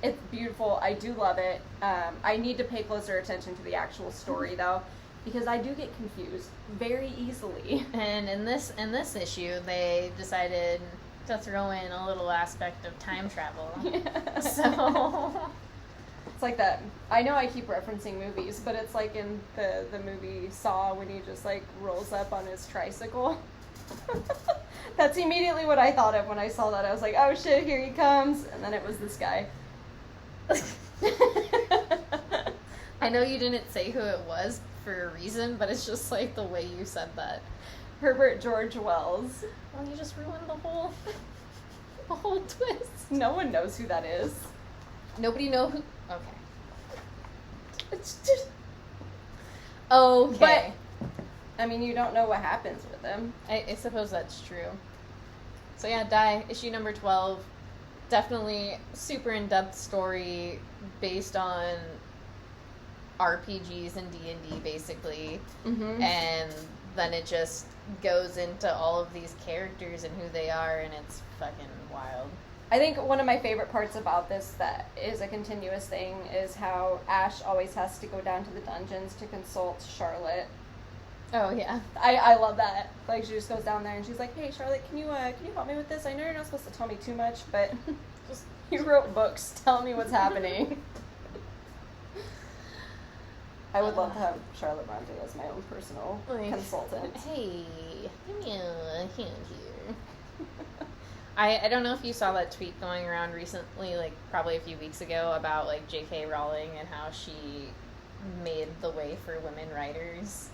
It's beautiful. I do love it. I need to pay closer attention to the actual story, though, because I do get confused very easily. And in this issue, they decided to throw in a little aspect of time travel. Yeah. So it's like that. I know I keep referencing movies, but it's like in the movie Saw when he just like rolls up on his tricycle. That's immediately what I thought of when I saw that. I was like, oh shit, here he comes. And then it was this guy. I know you didn't say who it was for a reason, but it's just like the way you said that. Herbert George Wells. Well, you just ruined the whole twist. No one knows who that is. Nobody know who. Okay. Okay. But I mean, you don't know what happens with him. I suppose that's true. So yeah, Die, issue number 12. Definitely super in-depth story based on RPGs and D&D, basically. Mm-hmm. And then it just goes into all of these characters and who they are, and it's fucking wild. I think one of my favorite parts about this that is a continuous thing is how Ash always has to go down to the dungeons to consult Charlotte. Oh, yeah. I love that. Like, she just goes down there and she's like, hey, Charlotte, can you help me with this? I know you're not supposed to tell me too much, but just you wrote books. Tell me what's happening. I would love to have Charlotte Bronte as my own personal consultant. Hey, give me a hand here. I don't know if you saw that tweet going around recently, like probably a few weeks ago, about like J.K. Rowling and how she made the way for women writers.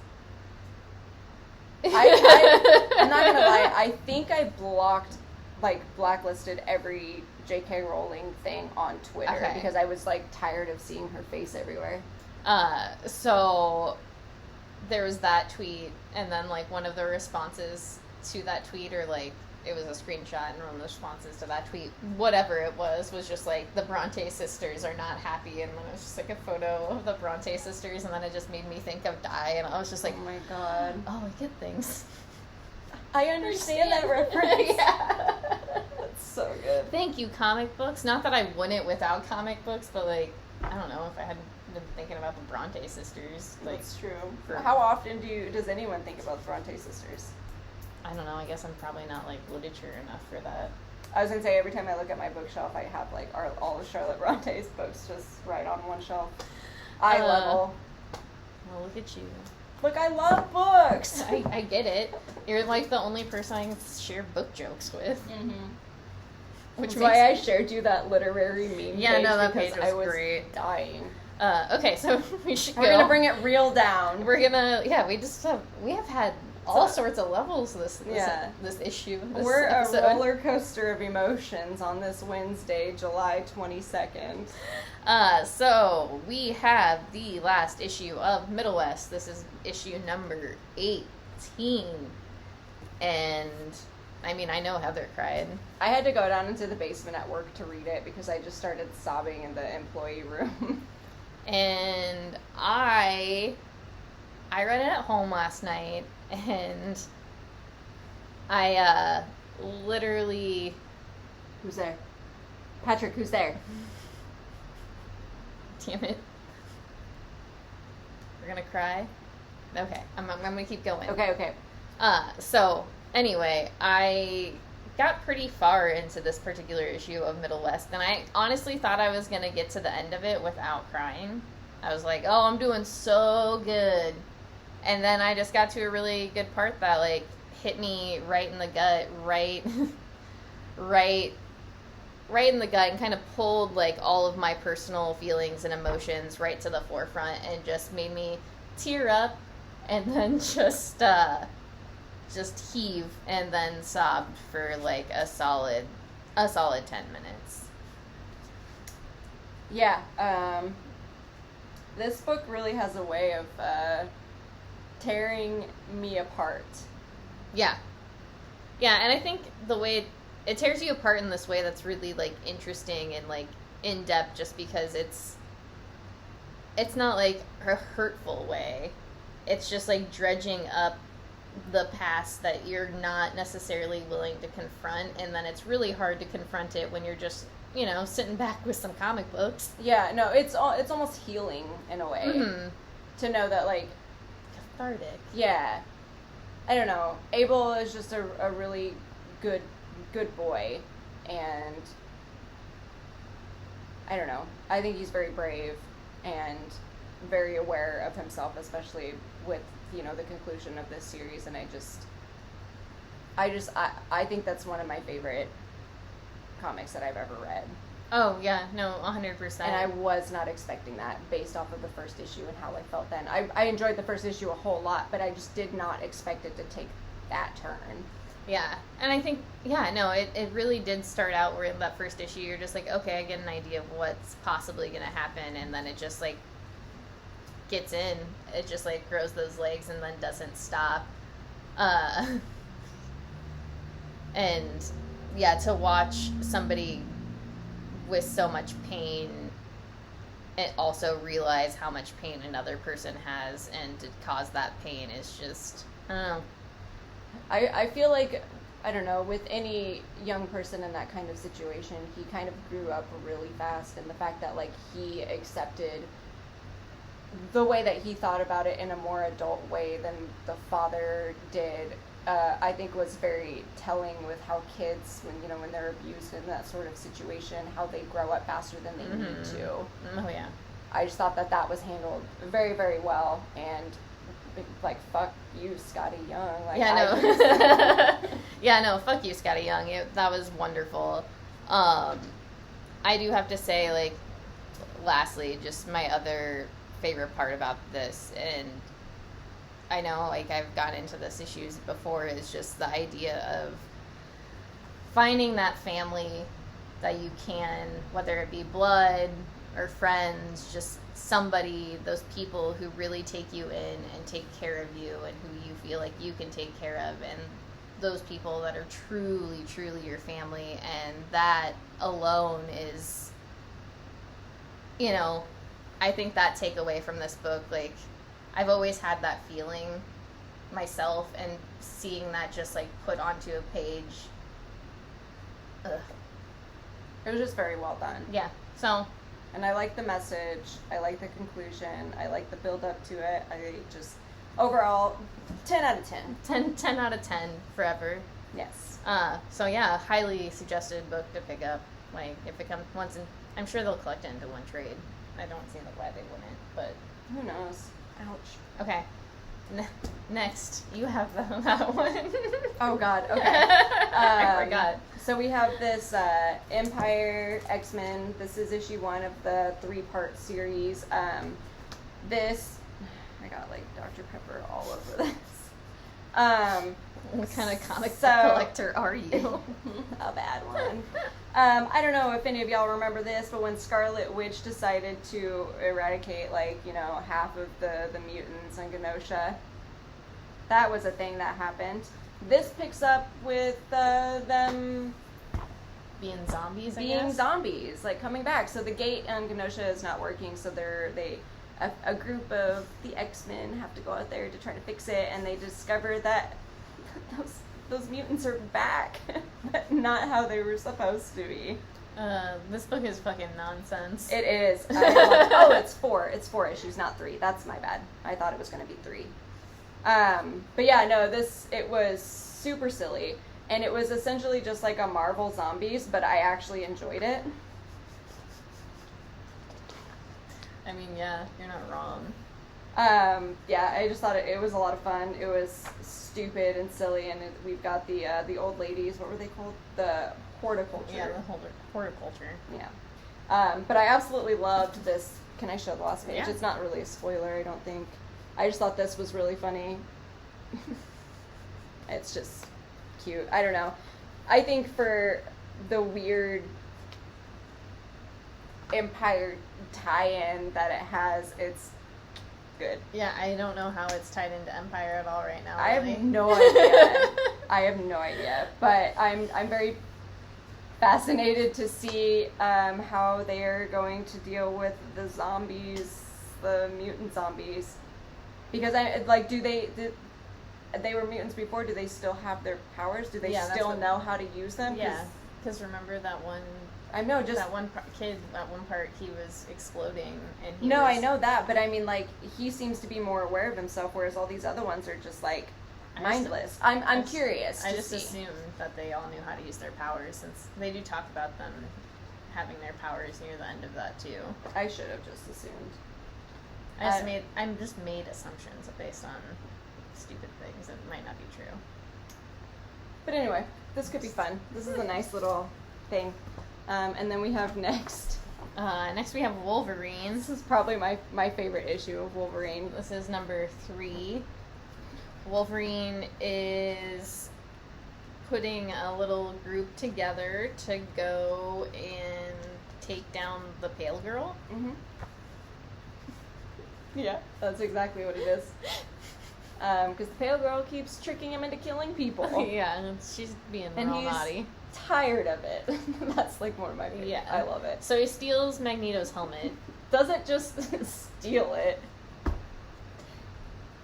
I'm not gonna lie, I think I blacklisted every J.K. Rowling thing on Twitter because I was like tired of seeing her face everywhere. So there was that tweet, and then like one of the responses to that tweet, or like it was a screenshot, and one of the responses to that tweet, whatever it was just like the Bronte sisters are not happy, and then it was just like a photo of the Bronte sisters, and then it just made me think of Die, and I was just like, oh my god, oh, I get things. I understand that reference. Yeah. That's so good. Thank you, comic books. Not that I wouldn't without comic books, but like, I don't know, if I hadn't been thinking about the Bronte sisters. Like, that's true. How often does anyone think about the Bronte sisters? I don't know, I guess I'm probably not like literature enough for that. I was gonna say, every time I look at my bookshelf, I have like all of Charlotte Bronte's books just right on one shelf. Eye level. Well, look at you. Look, I love books! I get it. You're like the only person I can share book jokes with. Mm-hmm. Which is why I shared you that literary meme page. Yeah, no, that because page was I was great. Dying. Okay, so we should We're gonna bring it real down. We have had all sorts of levels this issue. We're episode. A roller coaster of emotions on this Wednesday, July 22nd. So we have the last issue of Middlewest. This is issue number 18. And I mean, I know Heather cried. I had to go down into the basement at work to read it because I just started sobbing in the employee room. And I read it at home last night, and I literally... Who's there? Patrick, who's there? Damn it. We're gonna cry? Okay, I'm gonna keep going. Okay. So, anyway, I got pretty far into this particular issue of Middlewest, and I honestly thought I was gonna get to the end of it without crying. I was like, oh, I'm doing so good. And then I just got to a really good part that, like, hit me right in the gut, right in the gut, and kind of pulled, like, all of my personal feelings and emotions right to the forefront, and just made me tear up, and then just heave, and then sobbed for, like, a solid 10 minutes. Yeah, this book really has a way of tearing me apart. Yeah, and I think the way it tears you apart in this way that's really, like, interesting and, like, in-depth, just because it's not, like, a hurtful way. It's just, like, dredging up the past that you're not necessarily willing to confront, and then it's really hard to confront it when you're just sitting back with some comic books. Yeah, no, it's almost healing in a way. Mm-hmm. To know that, like... Cathartic. Yeah. I don't know. Abel is just a really good boy, and I don't know. I think he's very brave and very aware of himself, especially with, the conclusion of this series, and I think that's one of my favorite comics that I've ever read. Oh, yeah, no, 100%. And I was not expecting that based off of the first issue and how I felt then. I enjoyed the first issue a whole lot, but I just did not expect it to take that turn. Yeah, and I think, it really did start out where in that first issue you're just like, okay, I get an idea of what's possibly going to happen, and then it just, like, gets in. It just, like, grows those legs and then doesn't stop. And, yeah, to watch somebody with so much pain and also realize how much pain another person has and to cause that pain is just, I don't know. I feel like, I don't know, with any young person in that kind of situation, he kind of grew up really fast, and the fact that, like, he accepted the way that he thought about it in a more adult way than the father did, I think was very telling with how kids, when they're abused in that sort of situation, how they grow up faster than they need to. Oh, yeah. I just thought that was handled very, very well, and, like, fuck you, Scotty Young. Like, yeah, no, fuck you, Scotty Young. That was wonderful. I do have to say, like, lastly, just my other favorite part about this, and I know, like, I've gotten into this issues before, is just the idea of finding that family that you can, whether it be blood or friends, just somebody, those people who really take you in and take care of you and who you feel like you can take care of, and those people that are truly, truly your family, and that alone is, I think that takeaway from this book, like, I've always had that feeling myself, and seeing that just, like, put onto a page, ugh. It was just very well done. Yeah, so. And I like the message, I like the conclusion, I like the build up to it, I just, overall, 10 out of 10. 10 out of 10 forever. Yes. So yeah, highly suggested book to pick up, like, if it comes once, and I'm sure they'll collect it into one trade. I don't see why they wouldn't, but. Who knows? Ouch. Okay. Next, you have that one. Oh, God. Okay. I forgot. So we have this Empire XMen. This is issue 1 of the 3-part series. I got, like, Dr. Pepper all over this. What kind of comic book collector are you? A bad one. I don't know if any of y'all remember this, but when Scarlet Witch decided to eradicate, like, half of the mutants in Genosha, that was a thing that happened. This picks up with them being zombies, being zombies, like, coming back. So the gate on Genosha is not working, so a group of the XMen have to go out there to try to fix it, and they discover that those mutants are back, but not how they were supposed to be. This book is fucking nonsense. It is. It's 4. It's 4 issues, not 3. That's my bad. I thought it was going to be 3. But yeah, no, it was super silly, and it was essentially just like a Marvel Zombies, but I actually enjoyed it. I mean, yeah, you're not wrong. Yeah, I just thought it was a lot of fun. It was stupid and silly, and we've got the old ladies. What were they called? The horticulture. Yeah, the horticulture. Yeah. But I absolutely loved this. Can I show the last page? Yeah. It's not really a spoiler, I don't think. I just thought this was really funny. It's just cute. I don't know. I think for the weird Empire tie-in that it has, it's good. Yeah, I don't know how it's tied into Empire at all right now. I really. have no idea. I have no idea. But I'm very fascinated to see how they are going to deal with the zombies, the mutant zombies. Because they were mutants before. Do they still have their powers? Do they still know how to use them? Yeah, because remember that one I know, just that one kid. At one part, he was exploding, and he no, was, I know that, but I mean, like, he seems to be more aware of himself, whereas all these other ones are just like mindless. I'm curious. I just assumed that they all knew how to use their powers, since they do talk about them having their powers near the end of that too. I should have just assumed. I just made assumptions based on stupid things that might not be true. But anyway, this could be fun. This is a nice little thing. And then we have next. Next we have Wolverine. This is probably my favorite issue of Wolverine. This is number 3. Wolverine is putting a little group together to go and take down the Pale Girl. Mm-hmm. Yeah, that's exactly what it is. Because the Pale Girl keeps tricking him into killing people. Yeah, and she's being and real he's naughty. Tired of it. That's like one of my favorites. Yeah. I love it. So he steals Magneto's helmet. Doesn't just steal it.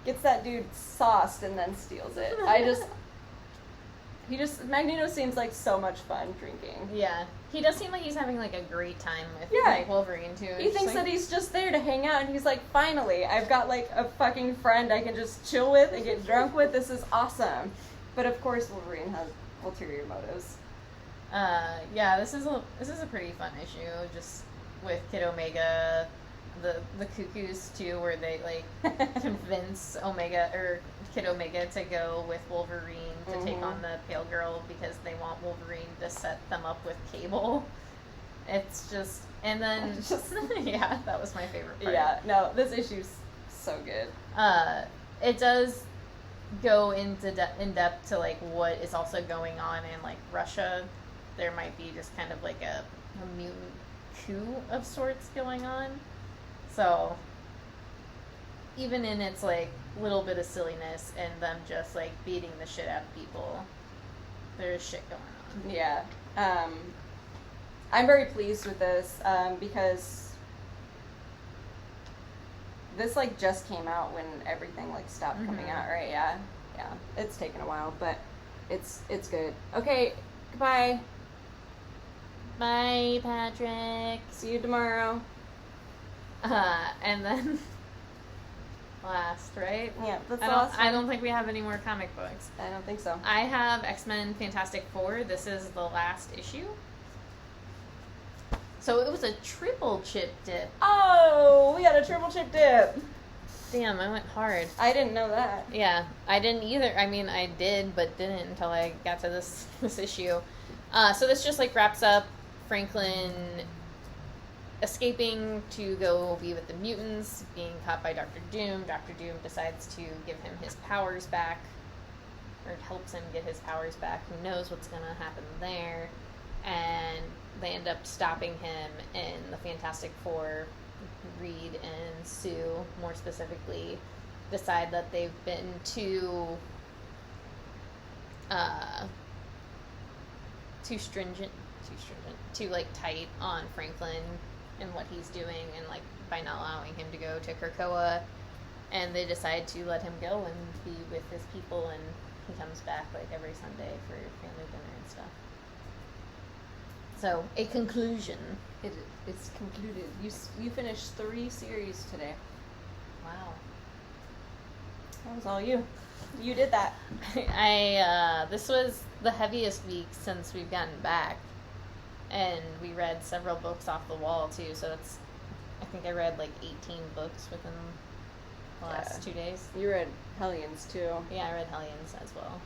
Gets that dude sauced and then steals it. Magneto seems like so much fun drinking. Yeah. He does seem like he's having like a great time with like Wolverine too. He thinks that he's just there to hang out, and he's like, finally, I've got like a fucking friend I can just chill with and get drunk with. This is awesome. But of course Wolverine has ulterior motives. Yeah, this is a pretty fun issue, just with Kid Omega, the Cuckoos too, where they like convince Kid Omega to go with Wolverine to take on the Pale Girl because they want Wolverine to set them up with Cable. It's just, and then yeah, that was my favorite part. Yeah, no, this issue's so good. It does go in depth to like what is also going on in like Russia. There might be just kind of like a mutant coup of sorts going on. So even in its like little bit of silliness and them just like beating the shit out of people, there's shit going on. Yeah. I'm very pleased with this because this like just came out when everything like stopped coming out, right? Yeah. It's taken a while, but it's good. Okay, goodbye. Bye, Patrick. See you tomorrow. And then last, right? Yeah, that's last. I don't think we have any more comic books. I don't think so. I have X-Men Fantastic Four. This is the last issue. So it was a triple chip dip. Oh, we got a triple chip dip. Damn, I went hard. I didn't know that. Yeah, I didn't either. I mean, I did, but didn't until I got to this issue. So this just like wraps up Franklin escaping to go be with the mutants, being caught by Dr. Doom. Dr. Doom decides to give him his powers back, or helps him get his powers back. Who knows what's going to happen there. And they end up stopping him, and the Fantastic Four, Reed and Sue, more specifically, decide that they've been too like tight on Franklin and what he's doing, and like by not allowing him to go to Krakoa, and they decide to let him go and be with his people, and he comes back like every Sunday for family dinner and stuff. So a conclusion. It's concluded. You finished 3 series today. Wow. That was all you. You did that. This was the heaviest week since we've gotten back. And we read several books off the wall, too, so I think I read like 18 books within the last 2 days. You read Hellions, too. Yeah, I read Hellions as well.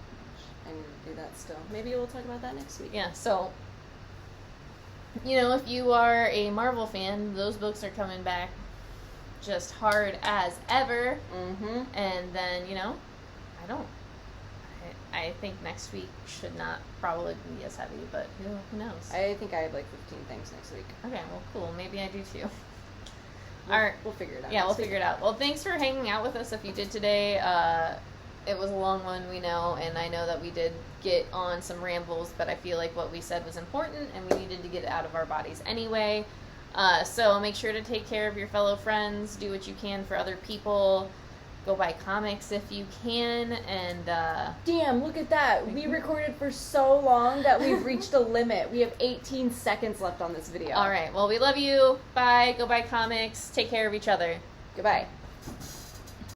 I need to do that still. Maybe we'll talk about that next week. Yeah, so, you know, if you are a Marvel fan, those books are coming back just hard as ever. Mm-hmm. And then, you know, I think next week should not probably be as heavy, but who knows? I think I have like 15 things next week. Okay, well, cool. Maybe I do too. We'll figure it out. Yeah, we'll figure it out. Well, thanks for hanging out with us if you did today. It was a long one, we know, and I know that we did get on some rambles, but I feel like what we said was important, and we needed to get it out of our bodies anyway. So make sure to take care of your fellow friends, do what you can for other people. Go buy comics if you can, and Damn, look at that. We recorded for so long that we've reached a limit. We have 18 seconds left on this video. all right. Well, we love you. Bye. Go buy comics. Take care of each other. Goodbye.